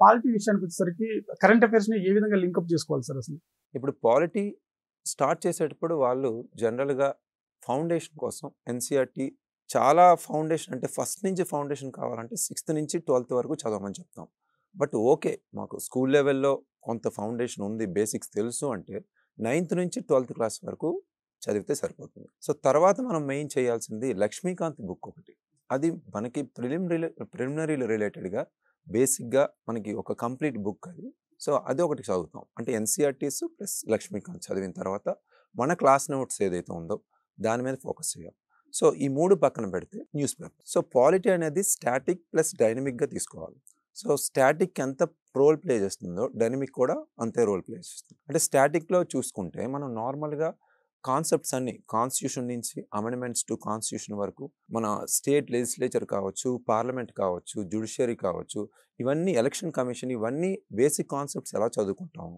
Polity విషయానికి వచ్చేసరికి current అఫైర్స్‌ని ఏ విధంగా లింకప్ చేసుకోవాలి సార్ అసలు? ఇప్పుడు పాలిటీ స్టార్ట్ చేసేటప్పుడు వాళ్ళు జనరల్‌గా ఫౌండేషన్ కోసం ఎన్‌సీఈఆర్‌టీ చాలా ఫౌండేషన్ అంటే ఫస్ట్ నుంచి ఫౌండేషన్ కావాలంటే 6థ్ నుంచి 12థ్ వరకు చదవమని చెప్తాం. But okay. మాకు స్కూల్ లెవెల్‌లో కొంత ఫౌండేషన్ ఉంది. బేసిక్స్ తెలుసు అంటే 9థ్ నుంచి 12థ్ క్లాస్ వరకు చదివితే సరిపోతుంది. సో, తర్వాత మనం మెయిన్ చేయాల్సింది లక్ష్మీకాంత్ బుక్ ఒకటి. అది మనకి ప్రిలిమినరీ రిలేటెడ్‌గా బేసిక్‌గా మనకి ఒక కంప్లీట్ బుక్ అది. సో, అది ఒకటి చదువుతాం. అంటే ఎన్‌సీఈఆర్‌టీస్ ప్లస్ లక్ష్మీకాంత్ చదివిన తర్వాత మన క్లాస్ నోట్స్ ఏదైతే ఉందో దాని మీద ఫోకస్ చేయాలి. సో, ఈ 3 పక్కన పెడితే న్యూస్ పేపర్. సో, పాలిటీ అనేది స్టాటిక్ ప్లస్ డైనమిక్‌గా తీసుకోవాలి. సో, స్టాటిక్ ఎంత రోల్ ప్లే చేస్తుందో డైనమిక్ కూడా అంతే రోల్ ప్లే చేస్తుంది. అంటే స్టాటిక్‌లో చూసుకుంటే మనం నార్మల్‌గా కాన్సెప్ట్స్ అన్నీ కాన్స్టిట్యూషన్ నుంచి అమెండ్మెంట్స్ టు కాన్స్టిట్యూషన్ వరకు మన స్టేట్ లెజిస్లేచర్ కావచ్చు, పార్లమెంట్ కావచ్చు, జ్యుడిషియరీ కావచ్చు, ఇవన్నీ ఎలక్షన్ కమిషన్ ఇవన్నీ బేసిక్ కాన్సెప్ట్స్ ఎలా చదువుకుంటాము.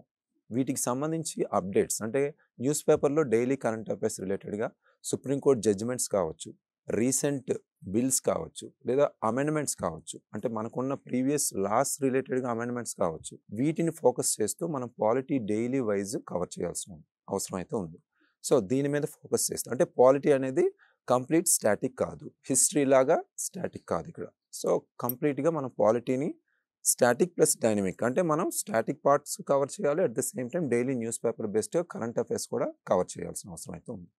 వీటికి సంబంధించి అప్డేట్స్ అంటే న్యూస్ పేపర్‌లో డైలీ కరెంట్ అఫైర్స్ రిలేటెడ్‌గా సుప్రీంకోర్ట్ జడ్జిమెంట్స్ కావచ్చు, రీసెంట్ బిల్స్ కావచ్చు, లేదా అమెండ్మెంట్స్ కావచ్చు. అంటే మనకున్న ప్రీవియస్ లాస్ రిలేటెడ్‌గా అమెండ్మెంట్స్ కావచ్చు. వీటిని ఫోకస్ చేస్తూ మనం పాలిటీ డైలీ వైస్ కవర్ చేయాల్సిన అవసరం అయితే ఉంది. సో, దీని మీద ఫోకస్ చేస్తాం. అంటే పాలిటీ అనేది కంప్లీట్ స్టాటిక్ కాదు. హిస్టరీ లాగా స్టాటిక్ కాదు ఇక్కడ. సో, కంప్లీట్‌గా మనం పాలిటీని స్టాటిక్ ప్లస్ డైనమిక్ అంటే మనం స్టాటిక్ పార్ట్స్ కవర్ చేయాలి. At the same time daily news paper based current affairs కూడా కవర్ చేయాల్సిన అవసరం అయితే ఉంది.